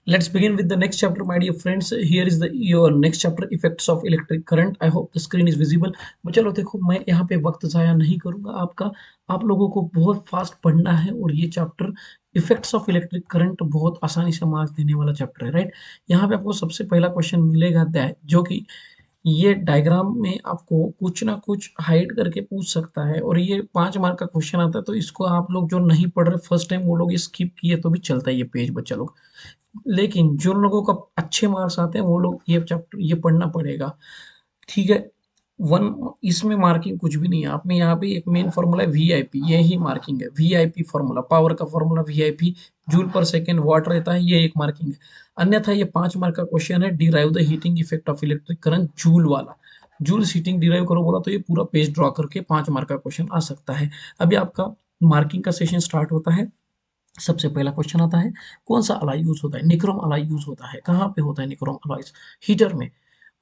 Let's begin with the next chapter, my dear friends. Here is the your next chapter, effects of electric current. I hope the screen is visible. but चलो देखो, मैं यहाँ पे वक्त जाया नहीं करूंगा आपका। आप लोगों को बहुत फास्ट पढ़ना है और ये chapter effects of electric current बहुत आसानी से मार्क्स देने वाला चैप्टर है, राइट। यहाँ पे आपको सबसे पहला क्वेश्चन मिलेगा दैट, जो कि ये डायग्राम में आपको कुछ ना कुछ हाइड करके पूछ सकता है, और ये 5 मार्क का क्वेश्चन आता है। तो इसको आप लोग जो नहीं पढ़ रहे फर्स्ट टाइम, वो लोग स्किप किए तो भी चलता है ये पेज, बच्चा लोग। लेकिन जो लोगों का अच्छे मार्क्स आते हैं वो लोग ये चैप्टर ये पढ़ना पड़ेगा, ठीक है। वन इसमें मार्किंग कुछ भी नहीं है। आपने यहाँ पे एक मेन फॉर्मूला है वीआईपी, यही मार्किंग है। वीआईपी फॉर्मूला, पावर का formula VIP, joule per second watt रहता है, ये एक मार्किंग है। अन्यथा ये 5 मार्क का क्वेश्चन है, derive the heating effect of electric current joule वाला। जूल हीटिंग डिराइव करो बोला तो ये पूरा पेज ड्रॉ करके 5 मार्क का क्वेश्चन आ सकता है। अभी आपका मार्किंग का सेशन स्टार्ट होता है। सबसे पहला क्वेश्चन आता है, कौन सा अलाई यूज होता है? निक्रोम अलाई यूज होता है। कहाँ पे होता है निक्रोम अलाइज? हीटर में।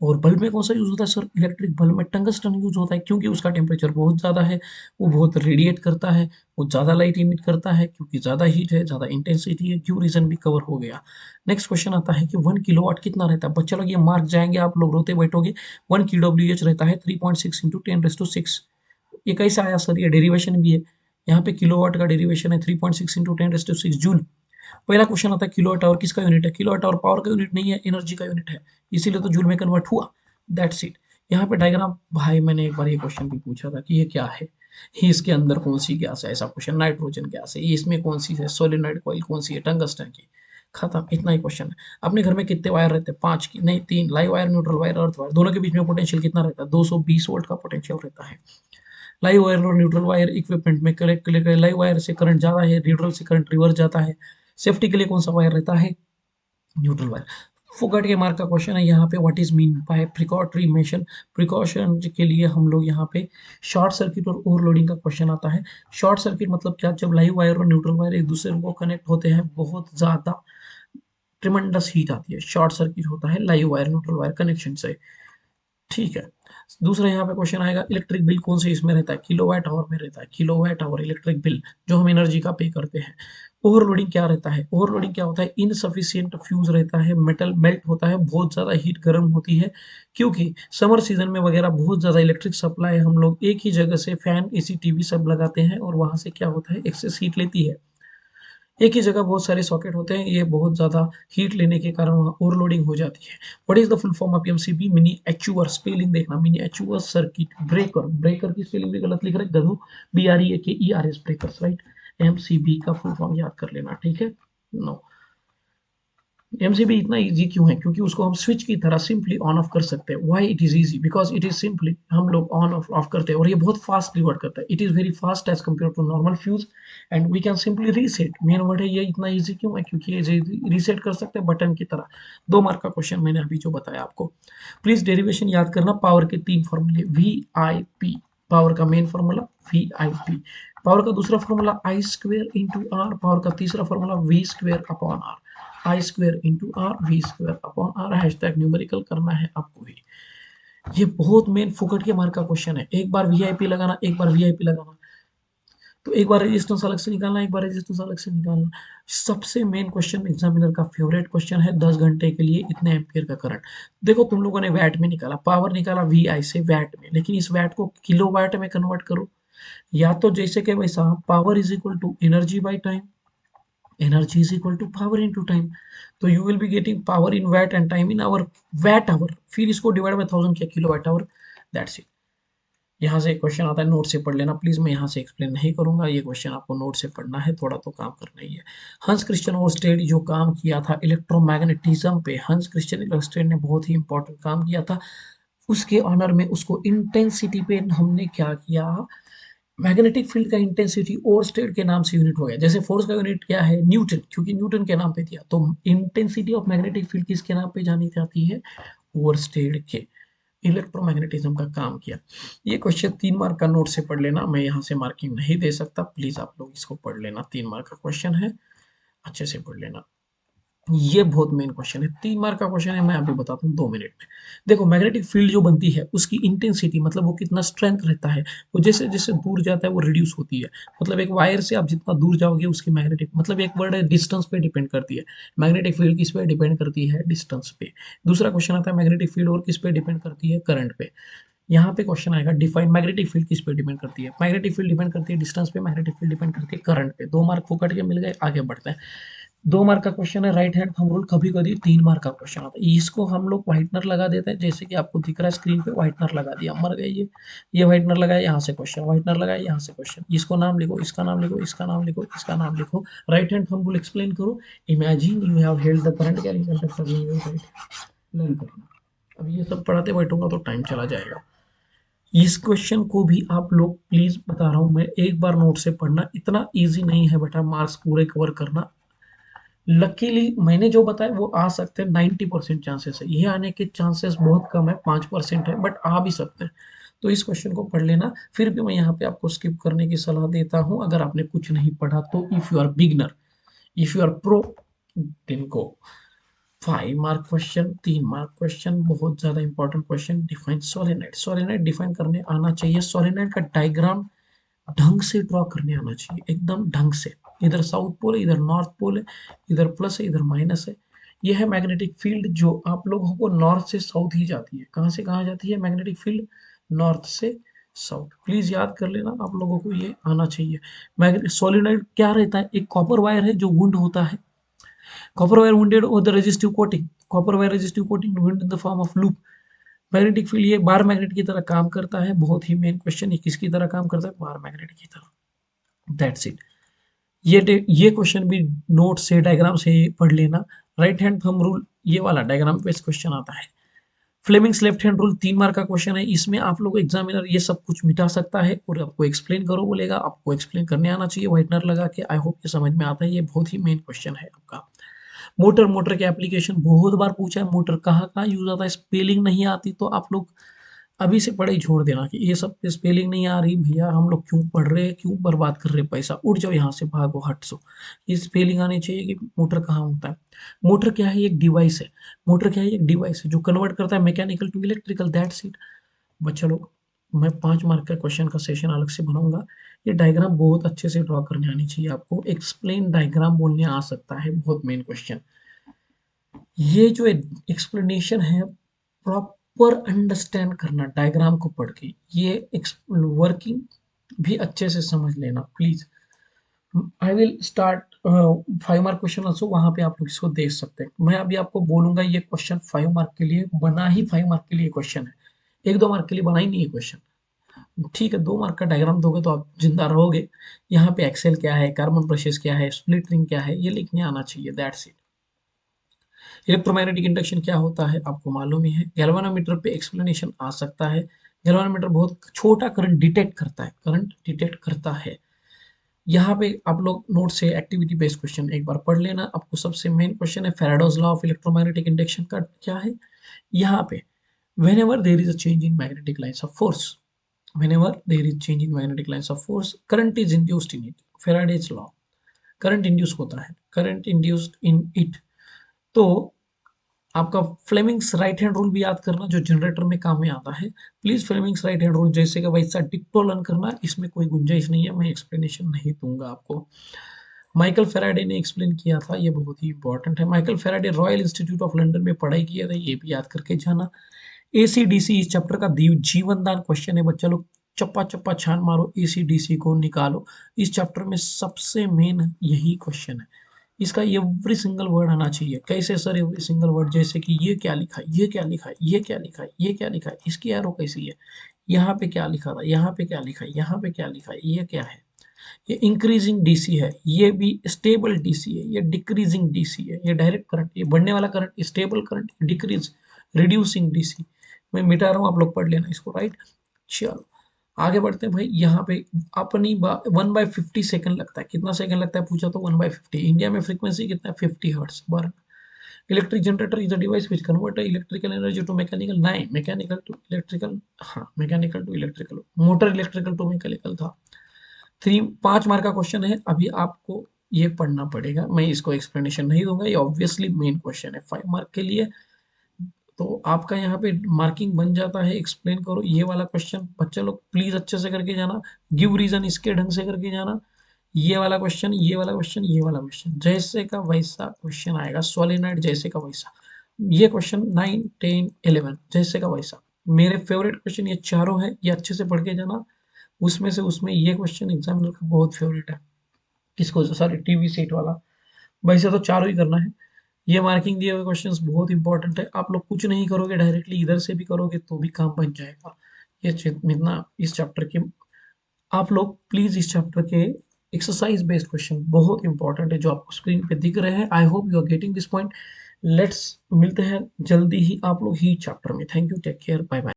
और बल्ब में कौन सा यूज होता है सर? इलेक्ट्रिक बल्ब में टंगस्टन यूज होता है, क्योंकि उसका टेम्परेचर बहुत ज्यादा है, वो बहुत रेडिएट करता है, वो ज्यादा लाइट इमिट करता है, क्योंकि ज्यादा हीट है, ज्यादा इंटेंसिटी है। क्यों रीजन भी कवर हो गया। नेक्स्ट क्वेश्चन आता है कि 1 किलोवाट कितना रहता है? बच्चा लोग ये मार्क जाएंगे, आप लोग रोते बैठोगे। 1 kWh रहता है 3.6 इंटू 10⁻⁶। ये कैसे आया सर? ये डेरिवेशन भी है। यहाँ पे किलोवाट का डेरिवेशन है 3.6 इंटू 10⁻⁶ जूल। पहला क्वेश्चन आता है किलोवाट आवर किसका यूनिट है? किलोवाट आवर पावर का यूनिट नहीं है, एनर्जी का यूनिट है, इसीलिए तो जूल में कन्वर्ट हुआ। That's it. यहाँ पे डायग्राम, भाई मैंने एक बार ये क्वेश्चन भी पूछा था कि ये क्या है, ये इसके अंदर कौन सी गैस है? ऐसा क्वेश्चन, नाइट्रोजन गैस है। ये इसमें कौन सी है? सोलेनोइड कॉइल कौन सी है? टंगस्टन की। खत्म, इतना ही क्वेश्चन है। अपने घर में कितने वायर रहते हैं? 5 की नहीं 3, live wire, neutral wire, earth wire. दोनों के बीच में पोटेंशियल कितना रहता है? 220 वोल्ट का पोटेंशियल रहता है। लाइव वायर और न्यूट्रल वायर इक्विपमेंट में कलेक्ट कलेक्ट लाइव वायर से करंट ज्यादा है, न्यूट्रल से करंट रिवर्स जाता है। सेफ्टी के लिए कौन सा वायर रहता है? Neutral wire. फुकट के मार्क का क्वेश्चन है यहाँ पे, what is mean by precautionary measure? Precaution के लिए हम लोग यहाँ पे शॉर्ट सर्किट और ओवरलोडिंग का क्वेश्चन आता है। शॉर्ट सर्किट मतलब क्या? जब लाइव वायर और न्यूट्रल वायर एक दूसरे को कनेक्ट होते हैं, बहुत ज्यादा ट्रिमेंडस हीट आती है, शॉर्ट सर्किट होता है live wire neutral wire connection से, ठीक है। दूसरा यहाँ पे क्वेश्चन आएगा, इलेक्ट्रिक बिल कौन से इसमें रहता है? किलोवाट आवर में रहता है। किलोवाट आवर इलेक्ट्रिक बिल, जो हम एनर्जी का पे करते हैं। ओवरलोडिंग क्या रहता है? ओवरलोडिंग क्या होता है? इनसफिशियंट फ्यूज रहता है, मेटल मेल्ट होता है, बहुत ज्यादा हीट गर्म होती है, क्योंकि समर सीजन में वगैरह बहुत ज्यादा इलेक्ट्रिक सप्लाई हम लोग एक ही जगह से फैन एसी टीवी सब लगाते हैं, और वहां से क्या होता है, एक्सेस हीट लेती है। एक ही जगह बहुत सारे सॉकेट होते हैं, ये बहुत ज्यादा हीट लेने के कारण वहाँ ओवरलोडिंग हो जाती है। What is the full form of MCB? Miniature. Spelling देखना, miniature circuit breaker. Breaker की स्पेलिंग भी गलत लिख रहे हैं गधो। BREAKERS breakers, right. एमसीबी का फुल फॉर्म याद कर लेना, ठीक है। नो, एमसीबी इतना इजी क्यों है? क्योंकि उसको हम स्विच की तरह सिंपली ऑन ऑफ कर सकते हैं। Why it is easy? Because it is simply हम लोग ऑन ऑफ ऑफ करते हैं, और ये बहुत फास्ट रिवर्ट करता है। It is very fast as compare to normal fuse, and we can simply reset. Main word है ये, इतना इजी क्यों है? क्योंकि ये रीसेट कर सकते हैं बटन की तरह। 2 मार्क का क्वेश्चन मैंने अभी जो बताया आपको। प्लीज डेरिवेशन याद करना। पावर के 3 फॉर्मूले, VIP पावर का मेन फॉर्मूला, VIP। पावर का दूसरा फॉर्मूला I² × R। पावर का तीसरा formula V² / R। I² × R, V² / R। Hashtag numerical करना है आपको ही। ये बहुत मेन फुकट के मार्क का क्वेश्चन है। एक बार वीआईपी लगाना, एक बार वीआईपी लगाना, तो एक बार रेजिस्टेंस अलग से निकालना, एक बार रेजिस्टेंस अलग से निकालना। सबसे मेन क्वेश्चन, एग्जामिनर का फेवरेट क्वेश्चन है, 10 घंटे के लिए इतने एम्पियर का करंट। देखो तुम लोगों ने वैट में निकाला, पावर निकाला VI से वैट में, लेकिन इस वैट को किलो वैट में कन्वर्ट करो। या तो जैसे कि वैसा, power is equal to energy by time, energy is equal to power into time। तो you will be getting power in watt and time in our watt hour, फिर इसको डिवाइड बाय 1000 किया, kilowatt hour. That's it. यहाँ से question आता है, note से पढ़ लेना प्लीज, मैं यहाँ से एक्सप्लेन नहीं करूंगा। ये क्वेश्चन आपको नोट से पढ़ना है, थोड़ा तो काम करना ही है। हंस क्रिश्चियन ओरस्टेड जो काम किया था इलेक्ट्रोमैग्नेटिज्म पे, हंस क्रिश्चियन ओरस्टेड ने बहुत ही इंपॉर्टेंट काम किया था। उसके ऑनर में उसको इंटेंसिटी पे हमने क्या किया, मैग्नेटिक फील्ड का इंटेंसिटी ओरस्टेड के नाम से यूनिट हो गया। जैसे फोर्स का यूनिट क्या है? न्यूटन, क्योंकि न्यूटन के नाम पे दिया, तो इंटेंसिटी ऑफ मैग्नेटिक फील्ड किसके नाम पे जानी जाती है? ओरस्टेड के। इलेक्ट्रोमैग्नेटिज्म का काम किया। ये क्वेश्चन 3 मार्क का नोट से पढ़ लेना, मैं यहाँ से मार्किंग नहीं दे सकता, प्लीज आप लोग इसको पढ़ लेना। 3 मार्क का क्वेश्चन है, अच्छे से पढ़ लेना। ये बहुत मेन क्वेश्चन है, 3 मार्क का क्वेश्चन है, मैं अभी बताता हूँ 2 मिनट में। देखो मैग्नेटिक फील्ड जो बनती है उसकी इंटेंसिटी मतलब वो कितना स्ट्रेंथ रहता है, वो जैसे जैसे दूर जाता है वो रिड्यूस होती है। मतलब एक वायर से आप जितना दूर जाओगे उसकी मैग्नेटिक मतलब एक वर्ड है डिस्टेंस पे डिपेंड करती है। मैग्नेटिक फील्ड किस पे डिपेंड करती है? डिस्टेंस पे। दूसरा क्वेश्चन आता है मैग्नेटिक फील्ड और किस पे डिपेंड करती है? करंट पे। यहाँ पे क्वेश्चन आएगा डिफाइन मैग्नेटिक फील्ड किस पे डिपेंड करती है? मैग्नेटिक फील्ड डिपेंड करती है डिस्टेंस पे, मैग्नेटिक फील्ड डिपेंड करती है करंट पे। 2 मार्क फुकट के मिल गए, आगे बढ़ते हैं। 2 मार्क का क्वेश्चन है राइट हैंड थंब रूल, कभी कभी 3 मार्क का क्वेश्चन आता है। इसको हम लोग व्हाइटनर लगा देते हैं, जैसे कि आपको दिख रहा है स्क्रीन पे व्हाइटनर लगा दिया, मर गए ये व्हाइटनर लगाया, यहाँ से क्वेश्चन, व्हाइटनर लगाया, यहाँ से क्वेश्चन, इसको नाम लिखो, इसका नाम लिखो, इसका नाम लिखो, इसका नाम लिखो, right hand thumb rule explain करो। Imagine you have held the current carrying conductor in your right, learn करना। अब ये सब पढ़ाते बैठूंगा तो टाइम चला जाएगा। इस क्वेश्चन को भी आप लोग प्लीज बता रहा हूं मैं, एक बार नोट से पढ़ना, इतना इजी नहीं है बेटा मार्क्स पूरे कवर करना। लकीली मैंने जो बताया वो आ सकते हैं, 90% चांसेस है, ये आने के चांसेस बहुत कम है, 5% है, बट आ भी सकते हैं। तो इस क्वेश्चन को पढ़ लेना। फिर भी मैं यहाँ पे आपको स्किप करने की सलाह देता हूँ अगर आपने कुछ नहीं पढ़ा तो। If you are beginner, if you are pro, then go. 5 mark question, 3 mark question, बहुत ज्यादा important question. Define solenoid, solenoid define करने आना चाहिए। सोलेनाइड का डायग्राम ढंग से ड्रॉ करने आना चाहिए, एकदम ढंग से। इधर साउथ पोल है, इधर नॉर्थ पोल है, इधर प्लस है, इधर माइनस है। यह है मैग्नेटिक फील्ड जो आप लोगों को नॉर्थ से साउथ ही जाती है। कहाँ से कहाँ जाती है मैग्नेटिक फील्ड? नॉर्थ से साउथ। प्लीज याद कर लेना, आप लोगों को ये आना चाहिए। मैग्नेटिक सोलिनॉइड क्या रहता है? एक कॉपर वायर है जो वुंड होता है। कॉपर वायर वुंडेड और the resistive coating, copper wire resistive coating wound in the form of loop. Magnetic field ये बार मैग्नेट की तरह काम करता है। बहुत ही मेन क्वेश्चन, ये किसकी तरह काम करता है? बार मैग्नेट की तरह। That's it. ये क्वेश्चन भी नोट से डायग्राम से पढ़ लेना। राइट हैंड थंब रूल ये वाला डायग्राम पे क्वेश्चन आता है। Fleming's left hand rule 3 mark का क्वेश्चन है। इसमें आप लोग एग्जामिनर ये सब कुछ मिटा सकता है और आपको एक्सप्लेन करो बोलेगा, आपको एक्सप्लेन करने आना चाहिए व्हाइटनर लगा के। आई होप ये समझ में आता है, ये बहुत ही मेन क्वेश्चन है आपका। मोटर, मोटर के एप्लीकेशन बहुत बार पूछा है, मोटर कहाँ कहाँ यूज आता है, स्पेलिंग नहीं आती तो आप लोग अभी से पढ़ाई छोड़ देना कि ये सब स्पेलिंग नहीं आ रही भैया, हम लोग क्यों पढ़ रहे हैं, क्यों बर्बाद कर रहे हैं पैसा, उठ जाओ यहाँ से, भागो, हट सो। ये स्पेलिंग आनी चाहिए कि मोटर कहाँ होता है। मोटर क्या है? एक डिवाइस है। मोटर क्या है? एक डिवाइस है जो कन्वर्ट करता है mechanical to electrical, that's it. बच्चा लोग, मैं 5 मार्क का क्वेश्चन का सेशन अलग से बनाऊंगा। ये डायग्राम बहुत अच्छे से ड्रॉ करने आनी चाहिए आपको, एक्सप्लेन डायग्राम बोलने आ सकता है, बहुत मेन क्वेश्चन। ये जो एक्सप्लेनेशन है प्रॉपर अंडरस्टैंड करना डायग्राम को पढ़ के, ये वर्किंग भी अच्छे से समझ लेना please. I will start 5 mark question also, वहां पे आप लोग इसको देख सकते हैं। मैं अभी आपको बोलूंगा ये क्वेश्चन 5 मार्क के लिए बना ही, 5 मार्क के लिए क्वेश्चन है, 1-2 मार्क के लिए बना ही नहीं है क्वेश्चन। ठीक है, 2 मार्क का डायग्राम दोगे तो आप जिंदा रहोगे। यहाँ पे एक्सेल क्या है, कार्बन ब्रशेस क्या है, स्प्लिट रिंग क्या है, ये लिखने आना चाहिए, दैट्स इट। इलेक्ट्रोमैग्नेटिक इंडक्शन क्या होता है आपको मालूम ही है। गैल्वेनोमीटर पे एक्सप्लेनेशन आ सकता है। गैल्वेनोमीटर बहुत छोटा करंट डिटेक्ट करता है, करंट डिटेक्ट करता है। यहाँ पे आप लोग नोट से एक्टिविटी बेस्ड क्वेश्चन एक बार पढ़ लेना। आपको सबसे मेन क्वेश्चन है Faraday's law of electromagnetic induction का क्या है। यहाँ पे whenever there is a change in magnetic lines of force, whenever there is change in magnetic lines of force, current is induced in it, Faraday's law। Current induce होता है, current induced in it. तो आपका Fleming's right hand rule भी याद करना जो generator में काम में आता है। Please Fleming's right hand rule जैसे कि वैसा डिक्टो लर्न करना, इसमें कोई गुंजाइश नहीं है, मैं एक्सप्लेनेशन नहीं दूंगा आपको। माइकल फेराडे ने एक्सप्लेन किया था, ये बहुत ही इंपॉर्टेंट है। Michael Faraday royal institute of London में पढ़ाई किया था, ये भी याद करके जाना। एसी डीसी इस चैप्टर का जीवन दान क्वेश्चन है बच्चा लोग, चप्पा चप्पा छान मारो, एसी डीसी को निकालो। इस चैप्टर में सबसे मेन यही क्वेश्चन है, इसका एवरी सिंगल वर्ड आना चाहिए। कैसे सर एवरी सिंगल वर्ड? जैसे कि ये क्या लिखा है, ये क्या लिखा है, ये क्या लिखा है, ये क्या लिखा है, इसकी एरो कैसी है, यहाँ पे क्या लिखा था, यहाँ पे क्या लिखा है, यहाँ पे क्या लिखा है, ये क्या है। ये इंक्रीजिंग डीसी है, ये भी स्टेबल डीसी है, ये डिक्रीजिंग डीसी है, ये डायरेक्ट करंट, ये बढ़ने वाला current stable current, decrease reducing DC. मैं मिटा रहा हूँ, आप लोग पढ़ लेना इसको, राइट। चलो आगे बढ़ते हैं भाई। यहाँ पे अपनी 1/50 सेकंड लगता है, कितना सेकंड लगता है पूछा तो 1/50। इंडिया में फ्रीक्वेंसी कितना है? 50 हर्ट्ज पर। Electric generator is a device which convert electrical energy to mechanical, नहीं, मैकेनिकल टू इलेक्ट्रिकल, हाँ mechanical to electrical. Motor electrical to mechanical था। 5 मार्क का क्वेश्चन है। अभी आपको ये पढ़ना पड़ेगा। मैं इसको एक्सप्लेनेशन नहीं दूंगा, ये ऑब्वियसली मेन क्वेश्चन है 5 मार्क के लिए। तो आपका यहाँ पे मार्किंग बन जाता है, एक्सप्लेन करो ये वाला क्वेश्चन। बच्चे लोग प्लीज अच्छे से करके जाना, गिव रीजन इसके ढंग से करके जाना। ये वाला क्वेश्चन, ये वाला क्वेश्चन, ये वाला क्वेश्चन, जैसे का वैसा क्वेश्चन आएगा। सोलेनोइड जैसे का वैसा। ये क्वेश्चन 9, 10, 11 जैसे का वैसा। मेरे फेवरेट क्वेश्चन ये चारों है, ये अच्छे से पढ़ के जाना। उसमें से उसमें ये क्वेश्चन एग्जामिनर का बहुत फेवरेट है। किसको? सॉरी, टीवी सेट वाला। वैसे तो चारों ही करना है। ये मार्किंग दिए हुए क्वेश्चंस बहुत इंपॉर्टेंट है। आप लोग कुछ नहीं करोगे, डायरेक्टली इधर से भी करोगे तो भी काम बन जाएगा। ये इतना इस चैप्टर के, आप लोग प्लीज इस चैप्टर के एक्सरसाइज बेस्ड क्वेश्चन बहुत इंपॉर्टेंट है जो आपको स्क्रीन पे दिख रहे हैं। I hope you are getting this point. Let's मिलते हैं जल्दी ही आप लोग ही चैप्टर में। Thank you, take care, bye bye.